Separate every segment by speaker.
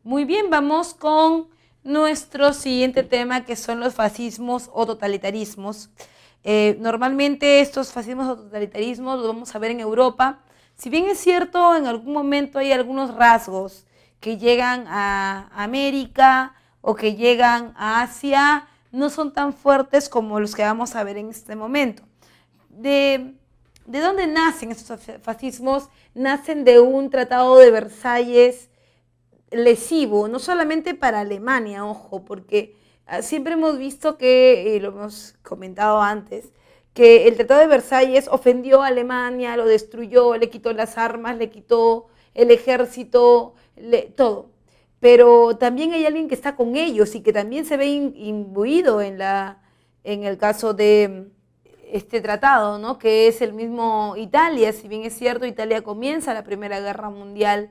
Speaker 1: Muy bien, vamos con nuestro siguiente tema, que son los fascismos o totalitarismos. Normalmente estos fascismos o totalitarismos los vamos a ver en Europa. Si bien es cierto, en algún momento hay algunos rasgos que llegan a América o que llegan a Asia, no son tan fuertes como los que vamos a ver en este momento. ¿De dónde nacen estos fascismos? Nacen de un tratado de Versalles lesivo, no solamente para Alemania, ojo, porque siempre hemos visto que, lo hemos comentado antes, que el Tratado de Versalles ofendió a Alemania, lo destruyó, le quitó las armas, le quitó el ejército, todo. Pero también hay alguien que está con ellos y que también se ve imbuido en el caso de este tratado, ¿no? Que es el mismo Italia. Si bien es cierto, Italia comienza la Primera Guerra Mundial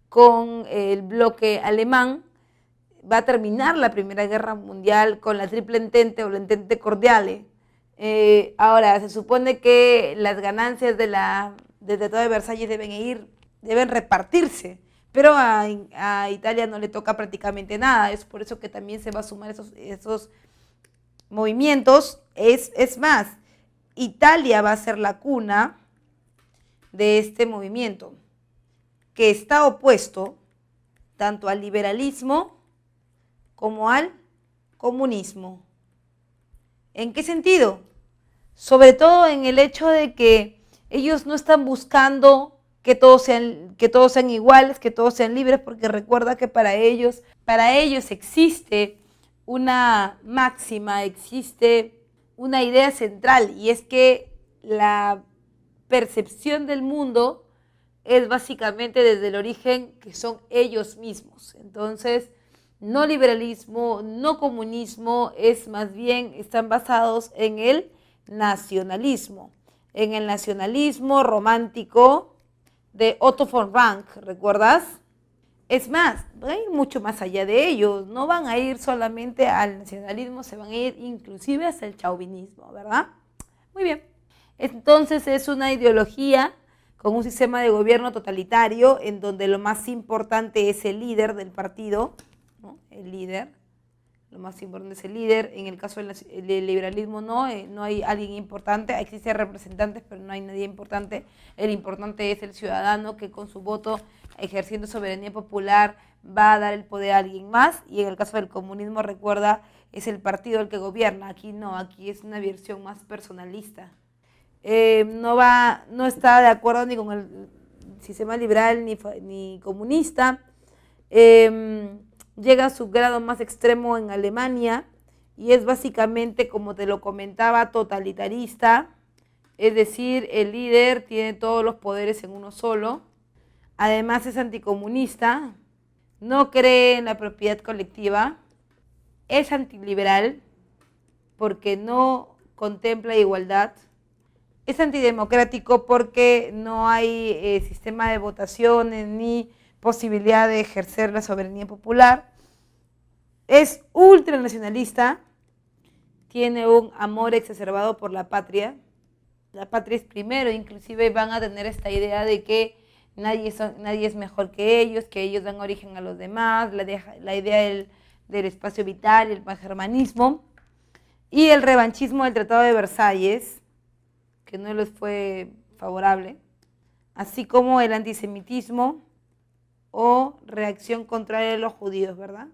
Speaker 1: con el bloque alemán, va a terminar la Primera Guerra Mundial con la Triple Entente o la Entente Cordiale. Ahora, se supone que las ganancias del Tratado de Versalles deben repartirse, pero a Italia no le toca prácticamente nada. Es por eso que también se va a sumar esos movimientos. Es más, Italia va a ser la cuna de este movimiento, que está opuesto tanto al liberalismo como al comunismo. ¿En qué sentido? Sobre todo en el hecho de que ellos no están buscando que todos sean iguales, que todos sean libres, porque recuerda que para ellos existe una máxima, existe una idea central, y es que la percepción del mundo es básicamente desde el origen que son ellos mismos. Entonces, no liberalismo, no comunismo, es más bien, están basados en el nacionalismo romántico de Otto von Rank, ¿recuerdas? Es más, van a ir mucho más allá de ellos, no van a ir solamente al nacionalismo, se van a ir inclusive hasta el chauvinismo, ¿verdad? Muy bien. Entonces es una ideología con un sistema de gobierno totalitario en donde lo más importante es el líder del partido, ¿no? El líder, lo más importante es el líder. En el caso del liberalismo no hay alguien importante, existen representantes, pero no hay nadie importante. El importante es el ciudadano que con su voto, ejerciendo soberanía popular, va a dar el poder a alguien más. Y en el caso del comunismo, recuerda, es el partido el que gobierna. Aquí no, aquí es una versión más personalista. No está de acuerdo ni con el sistema liberal ni comunista. Llega a su grado más extremo en Alemania y es básicamente, como te lo comentaba, totalitarista, es decir, el líder tiene todos los poderes en uno solo. Además es anticomunista, no cree en la propiedad colectiva, es antiliberal porque no contempla igualdad. Es antidemocrático porque no hay sistema de votaciones ni posibilidad de ejercer la soberanía popular. Es ultranacionalista, tiene un amor exacerbado por la patria. La patria es primero, inclusive van a tener esta idea de que nadie es mejor que ellos dan origen a los demás, la idea del espacio vital, el pangermanismo y el revanchismo del Tratado de Versalles, que no les fue favorable, así como el antisemitismo o reacción contraria de los judíos, ¿verdad?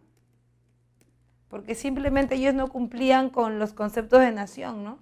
Speaker 1: Porque simplemente ellos no cumplían con los conceptos de nación, ¿no?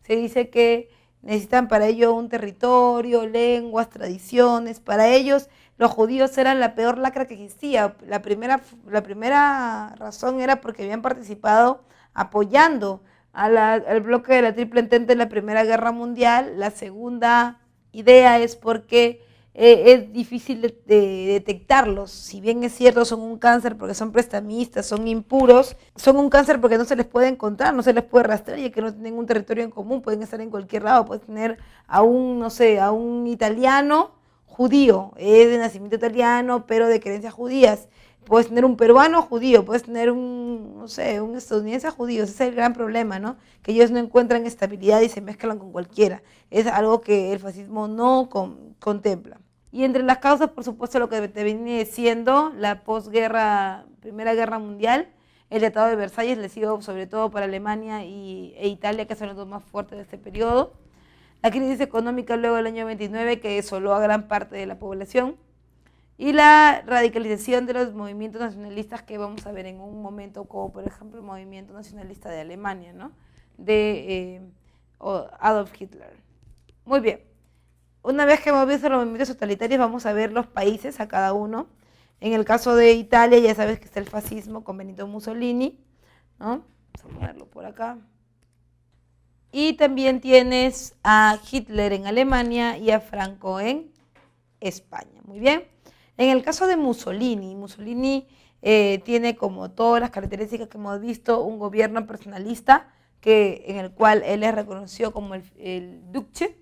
Speaker 1: Se dice que necesitan para ello un territorio, lenguas, tradiciones. Para ellos los judíos eran la peor lacra que existía. La primera razón era porque habían participado apoyando al bloque de la Triple Entente en la Primera Guerra Mundial. La segunda idea es porque es difícil de detectarlos. Si bien es cierto, son un cáncer porque son prestamistas, son impuros, son un cáncer porque no se les puede encontrar, no se les puede rastrear, y que no tienen un territorio en común, pueden estar en cualquier lado. Puedes tener a un italiano judío, es de nacimiento italiano, pero de creencias judías. Puedes tener un peruano judío, puedes tener un estadounidense judío. Ese es el gran problema, ¿no? Que ellos no encuentran estabilidad y se mezclan con cualquiera. Es algo que el fascismo no contempla. Y entre las causas, por supuesto, lo que te viene siendo la posguerra, Primera Guerra Mundial, el Tratado de Versalles, lesivo sobre todo para Alemania e Italia, que son los dos más fuertes de este periodo. La crisis económica luego del año 29, que desoló a gran parte de la población. Y la radicalización de los movimientos nacionalistas que vamos a ver en un momento, como por ejemplo el movimiento nacionalista de Alemania, ¿no? De Adolf Hitler. Muy bien. Una vez que hemos visto los movimientos totalitarios, vamos a ver los países a cada uno. En el caso de Italia, ya sabes que está el fascismo con Benito Mussolini, ¿no? Vamos a ponerlo por acá. Y también tienes a Hitler en Alemania y a Franco en España. Muy bien. En el caso de Mussolini, tiene como todas las características que hemos visto, un gobierno personalista en el cual él es reconocido como el Duce,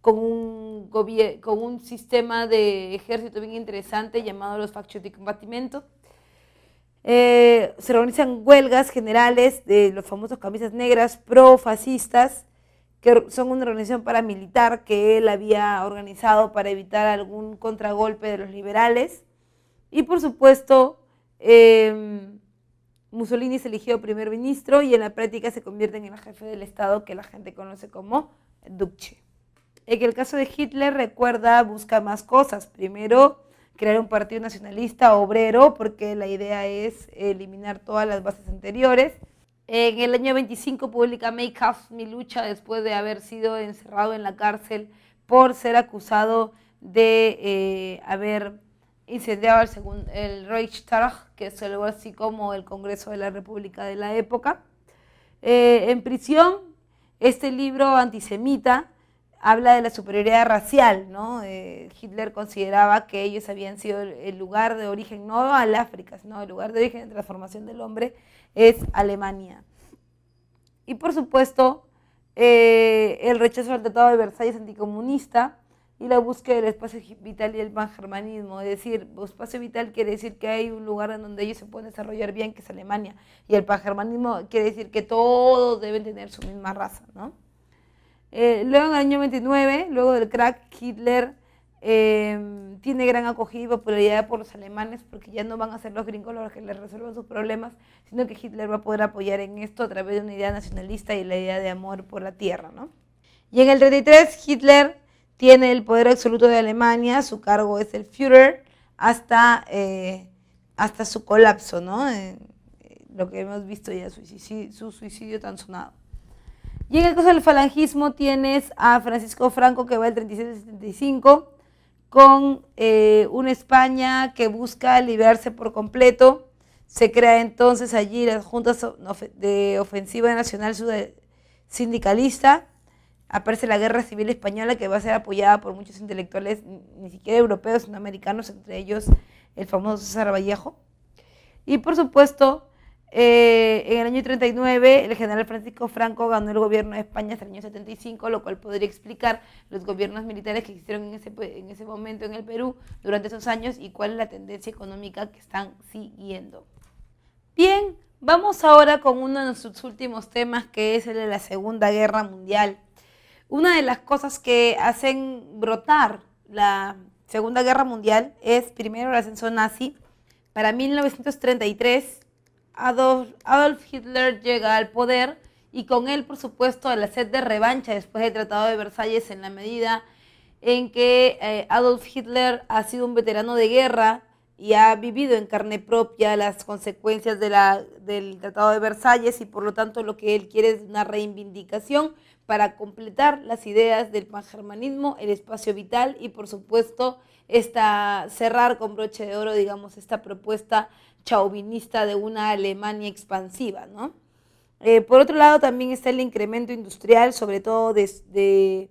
Speaker 1: con un sistema de ejército bien interesante llamado los Faccio di Combattimento. Se organizan huelgas generales de los famosos camisas negras pro-fascistas, que son una organización paramilitar que él había organizado para evitar algún contragolpe de los liberales. Y por supuesto, Mussolini se eligió primer ministro y en la práctica se convierte en el jefe del Estado que la gente conoce como Duce. En el caso de Hitler, busca más cosas. Primero, crear un partido nacionalista obrero, porque la idea es eliminar todas las bases anteriores. En el año 25 publica Mein Kampf, mi lucha, después de haber sido encerrado en la cárcel por ser acusado de haber incendiado el Reichstag, que es algo así como el Congreso de la República de la época. En prisión, este libro antisemita habla de la superioridad racial, ¿no? Hitler consideraba que ellos habían sido el lugar de origen, no al África, sino el lugar de origen de transformación del hombre es Alemania. Y por supuesto, el rechazo al Tratado de Versalles anticomunista y la búsqueda del espacio vital y el pangermanismo. Es decir, espacio vital quiere decir que hay un lugar en donde ellos se pueden desarrollar bien, que es Alemania, y el pangermanismo quiere decir que todos deben tener su misma raza, ¿no? Luego en el año 29, luego del crack, Hitler tiene gran acogida y popularidad por los alemanes, porque ya no van a ser los gringos los que les resuelvan sus problemas, sino que Hitler va a poder apoyar en esto a través de una idea nacionalista y la idea de amor por la tierra, ¿no? Y en el 33, Hitler tiene el poder absoluto de Alemania, su cargo es el Führer, hasta su colapso, ¿no? Lo que hemos visto ya, su suicidio tan sonado. Y en el caso del falangismo tienes a Francisco Franco, que va del 36 al 75, con una España que busca liberarse por completo. Se crea entonces allí las juntas de ofensiva nacional sindicalista. Aparece la Guerra Civil Española, que va a ser apoyada por muchos intelectuales, ni siquiera europeos, sino americanos, entre ellos el famoso César Vallejo. Y por supuesto, en el año 39, el general Francisco Franco ganó el gobierno de España hasta el año 75, lo cual podría explicar los gobiernos militares que existieron en ese momento en el Perú durante esos años y cuál es la tendencia económica que están siguiendo. Bien, vamos ahora con uno de nuestros últimos temas, que es el de la Segunda Guerra Mundial. Una de las cosas que hacen brotar la Segunda Guerra Mundial es primero el ascenso nazi. Para 1933, Adolf Hitler llega al poder y con él, por supuesto, la sed de revancha después del Tratado de Versalles, en la medida en que Adolf Hitler ha sido un veterano de guerra y ha vivido en carne propia las consecuencias del Tratado de Versalles, y por lo tanto lo que él quiere es una reivindicación para completar las ideas del pangermanismo, el espacio vital y por supuesto cerrar con broche de oro, digamos, esta propuesta chauvinista de una Alemania expansiva, ¿no? Por otro lado también está el incremento industrial, sobre todo de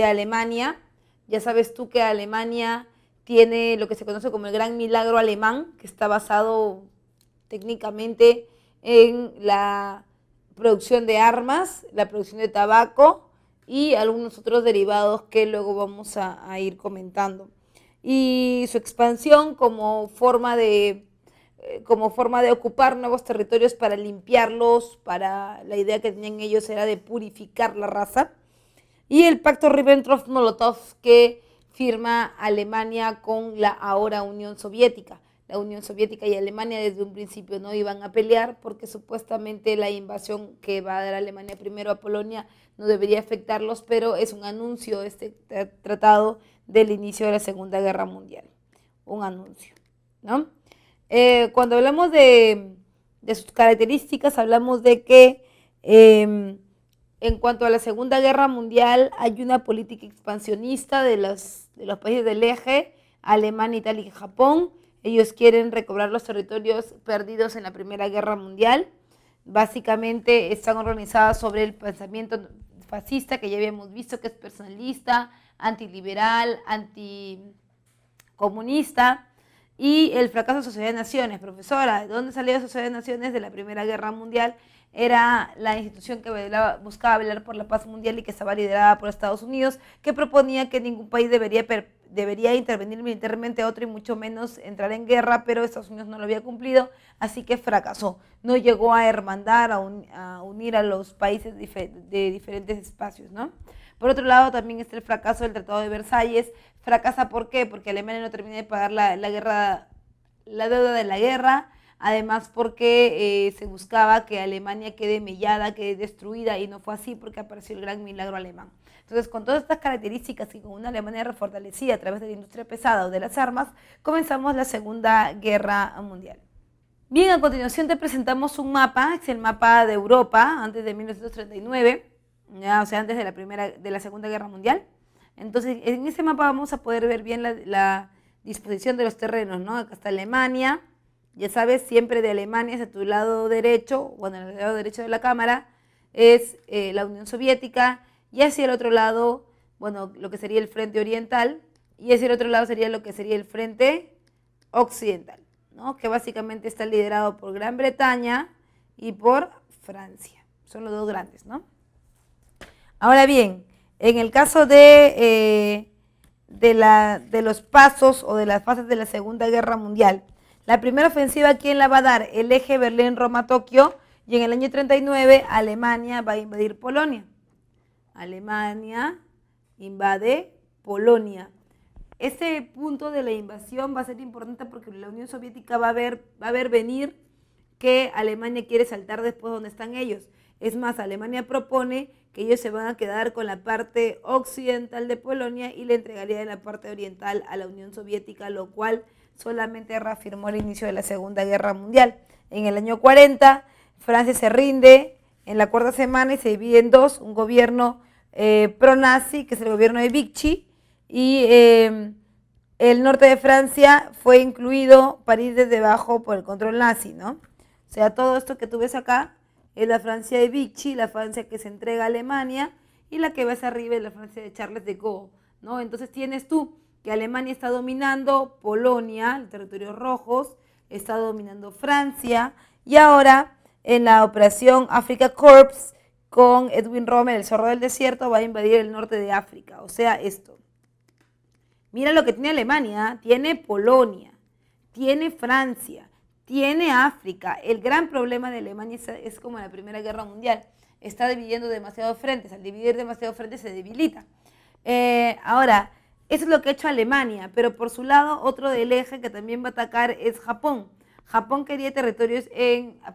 Speaker 1: Alemania. Ya sabes tú que Alemania tiene lo que se conoce como el gran milagro alemán, que está basado técnicamente en la producción de armas, la producción de tabaco y algunos otros derivados que luego vamos a ir comentando. Y su expansión como forma de ocupar nuevos territorios para limpiarlos, la idea que tenían ellos era de purificar la raza. Y el pacto Ribbentrop-Molotov, que firma Alemania con la ahora Unión Soviética. La Unión Soviética y Alemania desde un principio no iban a pelear porque supuestamente la invasión que va a dar Alemania primero a Polonia no debería afectarlos, pero es un anuncio este tratado del inicio de la Segunda Guerra Mundial. Un anuncio, ¿no? Cuando hablamos de sus características, hablamos de que en cuanto a la Segunda Guerra Mundial hay una política expansionista de los países del eje, Alemania, Italia y Japón. Ellos quieren recobrar los territorios perdidos en la Primera Guerra Mundial. Básicamente están organizadas sobre el pensamiento fascista que ya habíamos visto, que es personalista, antiliberal, anticomunista, y el fracaso de Sociedad de Naciones. Profesora, ¿de dónde salió Sociedad de Naciones? De la Primera Guerra Mundial. Era la institución que buscaba velar por la paz mundial y que estaba liderada por Estados Unidos, que proponía que ningún país debería intervenir militarmente a otro y mucho menos entrar en guerra, pero Estados Unidos no lo había cumplido, así que fracasó. No llegó a hermandar, a unir a los países de diferentes espacios, ¿no? Por otro lado, también está el fracaso del Tratado de Versalles. ¿Fracasa por qué? Porque Alemania no termina de pagar la deuda de la guerra. Además, porque se buscaba que Alemania quede mellada, quede destruida, y no fue así porque apareció el gran milagro alemán. Entonces, con todas estas características y con una Alemania refortalecida a través de la industria pesada o de las armas, comenzamos la Segunda Guerra Mundial. Bien, a continuación te presentamos un mapa, es el mapa de Europa antes de 1939, ya, o sea, antes de la Segunda Guerra Mundial. Entonces, en ese mapa vamos a poder ver bien la disposición de los terrenos, ¿no? Acá está Alemania. Ya sabes, siempre de Alemania hacia tu lado derecho, bueno, el lado derecho de la cámara, es la Unión Soviética, y hacia el otro lado, bueno, lo que sería el frente oriental, y hacia el otro lado sería lo que sería el frente occidental, ¿no? Que básicamente está liderado por Gran Bretaña y por Francia. Son los dos grandes, ¿no? Ahora bien, en el caso de los pasos o de las fases de la Segunda Guerra Mundial, la primera ofensiva, ¿quién la va a dar? El eje Berlín-Roma-Tokio, y en el año 39 Alemania va a invadir Polonia. Alemania invade Polonia. Este punto de la invasión va a ser importante porque la Unión Soviética va a ver venir que Alemania quiere saltar después donde están ellos. Es más, Alemania propone que ellos se van a quedar con la parte occidental de Polonia y le entregarían la parte oriental a la Unión Soviética, lo cual solamente reafirmó el inicio de la Segunda Guerra Mundial. En el año 40, Francia se rinde en la cuarta semana y se divide en dos, un gobierno pro-nazi, que es el gobierno de Vichy, y el norte de Francia fue incluido París desde abajo por el control nazi, ¿no? O sea, todo esto que tú ves acá es la Francia de Vichy, la Francia que se entrega a Alemania, y la que ves arriba es la Francia de Charles de Gaulle, ¿no? Entonces tienes tú que Alemania está dominando Polonia, los territorios rojos, está dominando Francia, y ahora en la operación Africa Corps con Edwin Rommel, el zorro del desierto, va a invadir el norte de África. O sea, esto. Mira lo que tiene Alemania, tiene Polonia, tiene Francia, tiene África. El gran problema de Alemania es como en la Primera Guerra Mundial, está dividiendo demasiados frentes, al dividir demasiados frentes se debilita. Ahora, eso es lo que ha hecho Alemania, pero por su lado, otro del eje que también va a atacar es Japón. Japón quería territorios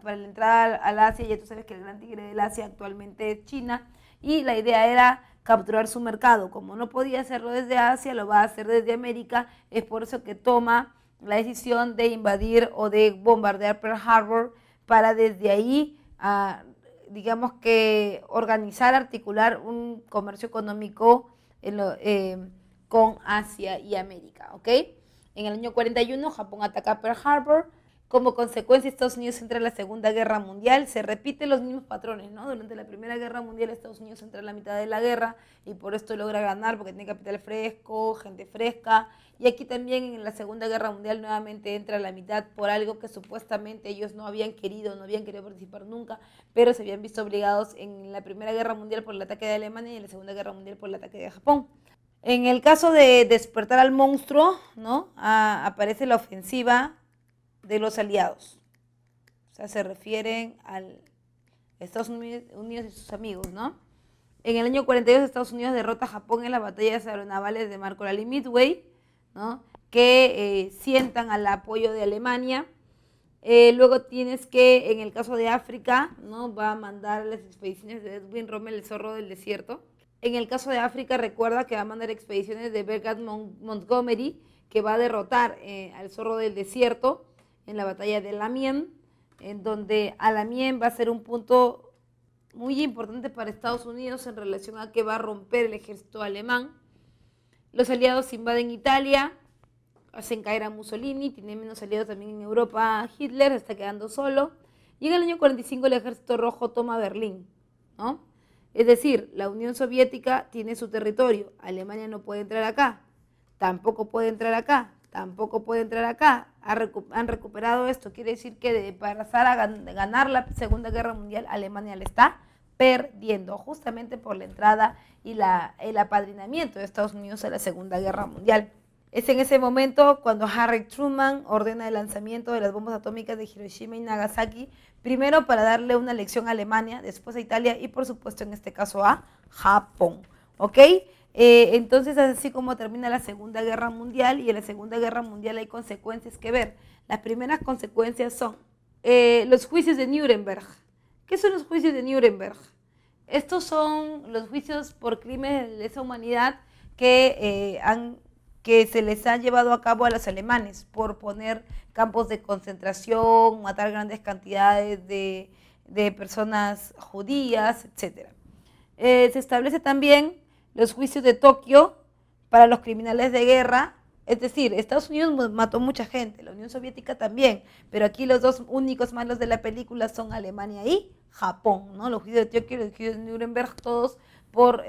Speaker 1: para la entrada al Asia, ya tú sabes que el gran tigre del Asia actualmente es China, y la idea era capturar su mercado. Como no podía hacerlo desde Asia, lo va a hacer desde América, es por eso que toma la decisión de invadir o de bombardear Pearl Harbor para desde ahí, digamos que organizar, articular un comercio económico con Asia y América, ¿ok? En el año 41 Japón ataca Pearl Harbor. Como consecuencia, Estados Unidos entra en la Segunda Guerra Mundial. Se repiten los mismos patrones, ¿no? Durante la Primera Guerra Mundial, Estados Unidos entra en la mitad de la guerra y por esto logra ganar, porque tiene capital fresco, gente fresca. Y aquí también en la Segunda Guerra Mundial nuevamente entra a la mitad por algo que supuestamente ellos no habían querido participar nunca, pero se habían visto obligados en la Primera Guerra Mundial por el ataque de Alemania y en la Segunda Guerra Mundial por el ataque de Japón. En el caso de despertar al monstruo, ¿no? Aparece la ofensiva de los aliados. O sea, se refieren a Estados Unidos y sus amigos, ¿no? En el año 42 Estados Unidos derrota a Japón en las batallas aeronavales de Marco Lally Midway, ¿no? Que sientan al apoyo de Alemania. Luego tienes que, en el caso de África, ¿no? Va a mandar las expediciones de Edwin Rommel, el zorro del desierto. En el caso de África, recuerda que va a mandar expediciones de Bergat Montgomery, que va a derrotar al zorro del desierto en la batalla de Lamien, en donde Lamien va a ser un punto muy importante para Estados Unidos en relación a que va a romper el ejército alemán. Los aliados invaden Italia, hacen caer a Mussolini, tiene menos aliados también en Europa. Hitler está quedando solo. Y en el año 45 el ejército rojo toma Berlín, ¿no? Es decir, la Unión Soviética tiene su territorio. Alemania no puede entrar acá, tampoco puede entrar acá, tampoco puede entrar acá. Han recuperado esto. Quiere decir que para pasar a ganar la Segunda Guerra Mundial, Alemania le está perdiendo, justamente por la entrada y el apadrinamiento de Estados Unidos a la Segunda Guerra Mundial. Es en ese momento cuando Harry Truman ordena el lanzamiento de las bombas atómicas de Hiroshima y Nagasaki, primero para darle una lección a Alemania, después a Italia y por supuesto en este caso a Japón, ¿ok? Entonces así como termina la Segunda Guerra Mundial, y en la Segunda Guerra Mundial hay consecuencias que ver. Las primeras consecuencias son los juicios de Nuremberg. ¿Qué son los juicios de Nuremberg? Estos son los juicios por crímenes de lesa humanidad que se les ha llevado a cabo a los alemanes por poner campos de concentración, matar grandes cantidades de personas judías, etc. Se establece también los juicios de Tokio para los criminales de guerra, es decir, Estados Unidos mató mucha gente, la Unión Soviética también, pero aquí los dos únicos malos de la película son Alemania y Japón, ¿no? Los juicios de Tokio y los juicios de Nuremberg, todos por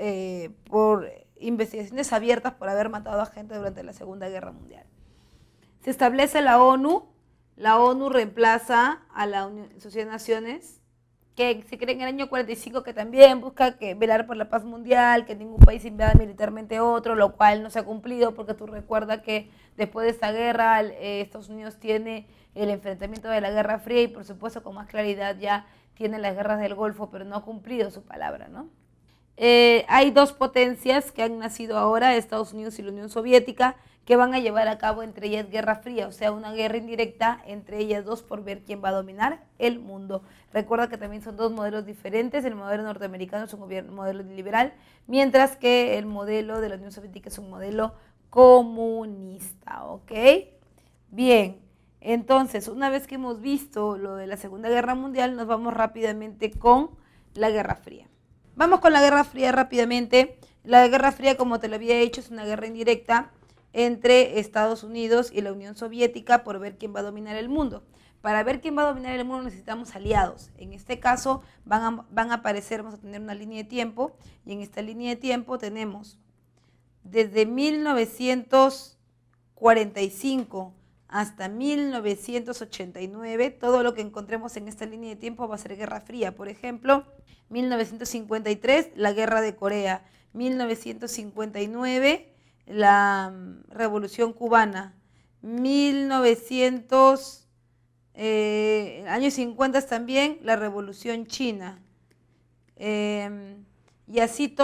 Speaker 1: investigaciones abiertas por haber matado a gente durante la Segunda Guerra Mundial. Se establece la ONU reemplaza a la Sociedad de Naciones, que se crea en el año 45, que también busca velar por la paz mundial, que ningún país invada militarmente a otro, lo cual no se ha cumplido, porque tú recuerdas que después de esta guerra Estados Unidos tiene el enfrentamiento de la Guerra Fría y por supuesto con más claridad ya tiene las guerras del Golfo, pero no ha cumplido su palabra, ¿no? Hay dos potencias que han nacido ahora, Estados Unidos y la Unión Soviética, que van a llevar a cabo entre ellas Guerra Fría, o sea, una guerra indirecta entre ellas dos por ver quién va a dominar el mundo. Recuerda que también son dos modelos diferentes, el modelo norteamericano es un modelo liberal, mientras que el modelo de la Unión Soviética es un modelo comunista, ¿ok? Bien, entonces, una vez que hemos visto lo de la Segunda Guerra Mundial, nos vamos rápidamente con la Guerra Fría. Vamos con la Guerra Fría rápidamente. La Guerra Fría, como te lo había dicho, es una guerra indirecta entre Estados Unidos y la Unión Soviética por ver quién va a dominar el mundo. Para ver quién va a dominar el mundo necesitamos aliados. En este caso van a aparecer, vamos a tener una línea de tiempo, y en esta línea de tiempo tenemos desde 1945 hasta 1989, todo lo que encontremos en esta línea de tiempo va a ser Guerra Fría. Por ejemplo, 1953, la Guerra de Corea, 1959, la Revolución Cubana, años 50 también, la Revolución China, y así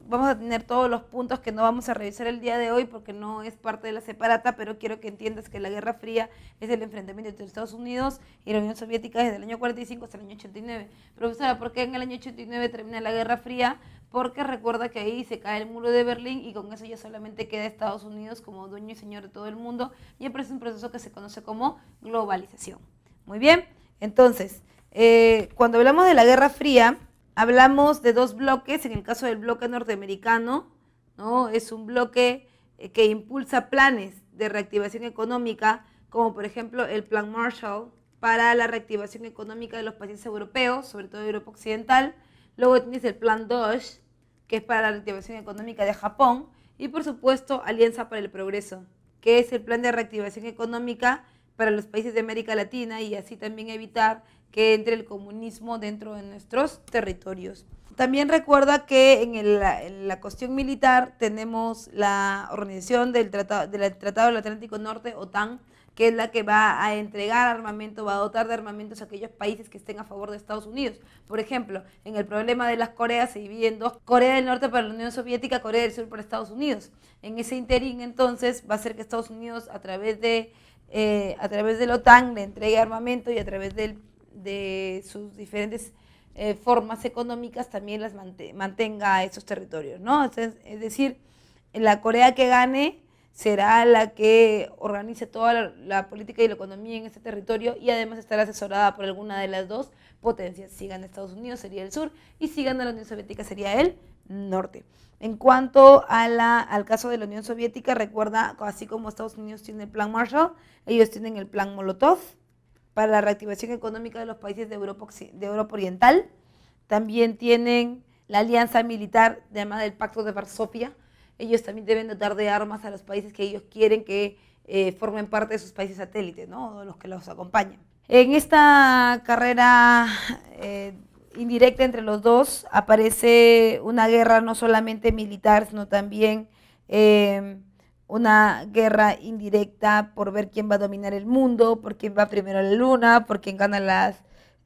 Speaker 1: vamos a tener todos los puntos que no vamos a revisar el día de hoy porque no es parte de la separata, pero quiero que entiendas que la Guerra Fría es el enfrentamiento entre Estados Unidos y la Unión Soviética desde el año 45 hasta el año 89. Profesora, ¿por qué en el año 89 termina la Guerra Fría? Porque recuerda que ahí se cae el muro de Berlín y con eso ya solamente queda Estados Unidos como dueño y señor de todo el mundo, y es un proceso que se conoce como globalización. Muy bien, entonces, cuando hablamos de la Guerra Fría, hablamos de dos bloques. En el caso del bloque norteamericano, ¿no? Es un bloque que impulsa planes de reactivación económica, como por ejemplo el Plan Marshall para la reactivación económica de los países europeos, sobre todo de Europa Occidental. Luego tienes el Plan Dawes, que es para la reactivación económica de Japón, y por supuesto Alianza para el Progreso, que es el plan de reactivación económica para los países de América Latina y así también evitar que entre el comunismo dentro de nuestros territorios. También recuerda que en la cuestión militar tenemos la organización del Tratado del Atlántico Norte, OTAN, que es la que va a entregar armamento, va a dotar de armamentos a aquellos países que estén a favor de Estados Unidos. Por ejemplo, en el problema de las Coreas se divide en dos: Corea del Norte para la Unión Soviética, Corea del Sur para Estados Unidos. En ese interín, entonces, va a ser que Estados Unidos, a través de la OTAN, le entregue armamento, y a través de sus diferentes formas económicas también las mantenga a esos territorios, ¿no? Es decir, la Corea que gane será la que organice toda la política y la economía en ese territorio, y además estará asesorada por alguna de las dos potencias. Si gana Estados Unidos sería el sur, y si gana la Unión Soviética sería el norte. En cuanto al caso de la Unión Soviética, recuerda, así como Estados Unidos tiene el Plan Marshall, ellos tienen el Plan Molotov para la reactivación económica de los países de Europa Oriental. También tienen la alianza militar llamada el Pacto de Varsovia. Ellos también deben dotar de armas a los países que ellos quieren que formen parte de sus países satélites, ¿no? O los que los acompañan. En esta carrera indirecta entre los dos aparece una guerra no solamente militar, sino también una guerra indirecta por ver quién va a dominar el mundo, por quién va primero a la luna, por quién gana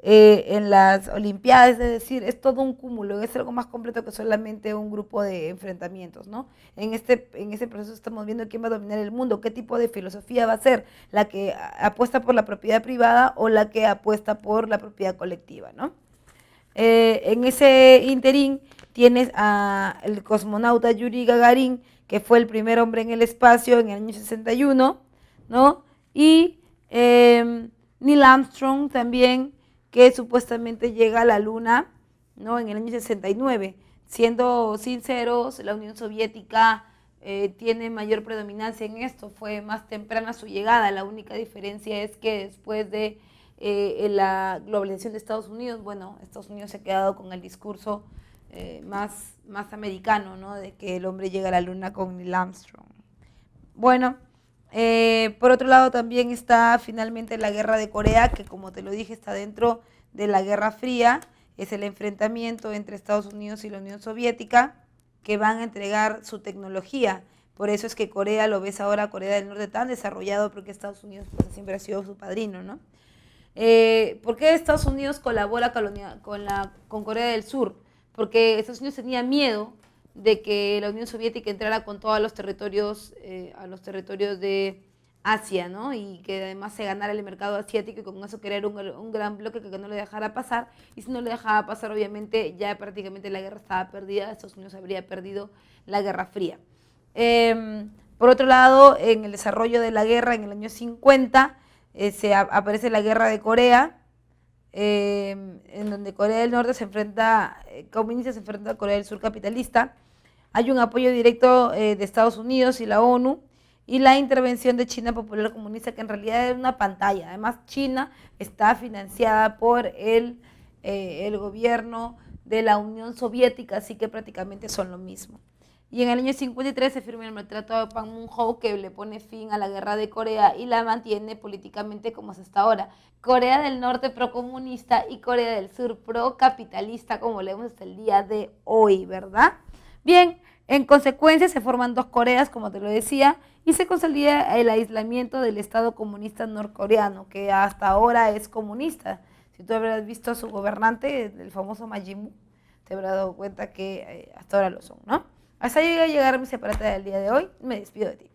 Speaker 1: en las Olimpiadas. Es decir, es todo un cúmulo, es algo más completo que solamente un grupo de enfrentamientos, ¿no? En ese proceso estamos viendo quién va a dominar el mundo, qué tipo de filosofía va a ser, la que apuesta por la propiedad privada o la que apuesta por la propiedad colectiva, ¿no? En ese interín tienes al cosmonauta Yuri Gagarin, que fue el primer hombre en el espacio en el año 61, ¿no? Y Neil Armstrong también, que supuestamente llega a la Luna, ¿no? En el año 69. Siendo sinceros, la Unión Soviética tiene mayor predominancia en esto, fue más temprana su llegada. La única diferencia es que después de la globalización de Estados Unidos, bueno, Estados Unidos se ha quedado con el discurso más americano, ¿no? De que el hombre llega a la luna con Neil Armstrong. Bueno, por otro lado también está finalmente la guerra de Corea, que como te lo dije está dentro de la Guerra Fría. Es el enfrentamiento entre Estados Unidos y la Unión Soviética, que van a entregar su tecnología. Por eso es que Corea, lo ves ahora, Corea del Norte tan desarrollado, porque Estados Unidos pues, siempre ha sido su padrino, ¿no? ¿Por qué Estados Unidos colabora con Corea del Sur? Porque Estados Unidos tenía miedo de que la Unión Soviética entrara con todos los territorios, a los territorios de Asia, ¿no? Y que además se ganara el mercado asiático, y con eso crear un gran bloque que no le dejara pasar. Y si no le dejaba pasar, obviamente ya prácticamente la guerra estaba perdida, Estados Unidos habría perdido la Guerra Fría. Por otro lado, en el desarrollo de la guerra, en el año 50, aparece la Guerra de Corea, en donde Corea del Norte comunista se enfrenta a Corea del Sur capitalista. Hay un apoyo directo de Estados Unidos y la ONU, y la intervención de China Popular Comunista, que en realidad es una pantalla. Además, China está financiada por el gobierno de la Unión Soviética, así que prácticamente son lo mismo. Y en el año 53 se firma el Tratado de Panmunjom, que le pone fin a la guerra de Corea y la mantiene políticamente como es hasta ahora. Corea del Norte procomunista y Corea del Sur procapitalista, como lo vemos hasta el día de hoy, ¿verdad? Bien, en consecuencia se forman dos Coreas, como te lo decía, y se consolida el aislamiento del Estado comunista norcoreano, que hasta ahora es comunista. Si tú habrás visto a su gobernante, el famoso Majin, te habrás dado cuenta que hasta ahora lo son, ¿no? Hasta ahí llega a llegar mi separata del día de hoy. Me despido de ti.